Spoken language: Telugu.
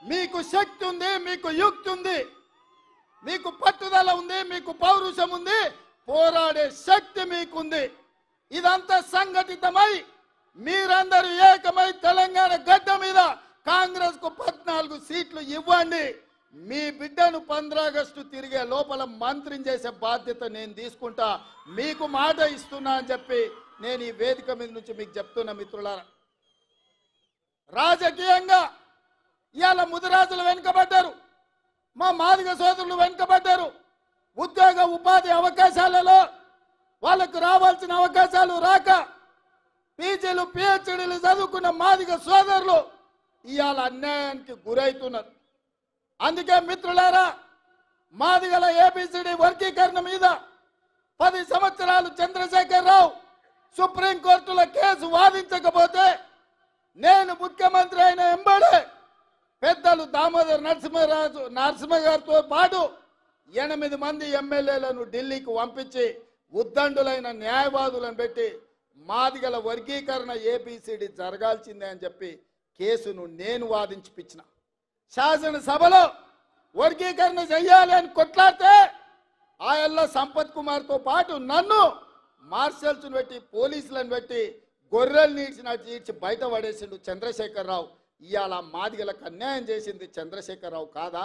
మీకు శక్తి ఉంది, మీకు యుక్తి ఉంది, మీకు పట్టుదల ఉంది, మీకు పౌరుషం ఉంది, పోరాడే శక్తి మీకుంది. ఇదంతా సంఘటితమై మీరందరూ ఏకమై తెలంగాణ గడ్డ మీద కాంగ్రెస్ కు 14 సీట్లు ఇవ్వండి. మీ బిడ్డను 15 ఆగస్టు తిరిగే లోపల మంత్రిని చేసే బాధ్యత నేను తీసుకుంటా, మీకు మాట ఇస్తున్నా అని చెప్పి నేను ఈ వేదిక మీద నుంచి మీకు చెప్తున్నా. మిత్రులారా, రాజకీయంగా ఇవాళ ముదిరాజులు వెనుకబడ్డారు, మా మాదిగ సోదరులు వెనుకబడ్డారు. ఉద్యోగ ఉపాధి అవకాశాలలో వాళ్ళకు రావాల్సిన అవకాశాలు రాక పీజీలు పిహెచ్డీలు చదువుకున్న మాదిగ సోదరులు ఇవాళ అన్యాయానికి గురవుతున్నారు. అందుకే మిత్రులారా, మాదిగల ఏబిసిడి వర్గీకరణ మీద 10 సంవత్సరాలు చంద్రశేఖరరావు సుప్రీంకోర్టులో కేసు వాదించకపోతే నేను ముఖ్యమంత్రి అయిన ఎంబడే పెద్దలు దామోదర్ నరసింహ గారితో పాటు 8 మంది ఎమ్మెల్యేలను ఢిల్లీకి పంపించి ఉద్దండులైన న్యాయవాదులను పెట్టి మాదిగల వర్గీకరణ ఏబిసిడి జరగాల్సిందే అని చెప్పి కేసును నేను వాదించిపించిన. శాసనసభలో వర్గీకరణ చెయ్యాలి అని కొట్లాడితే ఆయల్ల సంపత్ కుమార్తో పాటు నన్ను మార్షల్స్ను పెట్టి పోలీసులను పెట్టి గొర్రెలు నీడ్చినట్టు ఈడ్చి బయట పడేసిండు చంద్రశేఖరరావు. ఇవాళ మాదిగలకు అన్యాయం చేసింది చంద్రశేఖరరావు కాదా?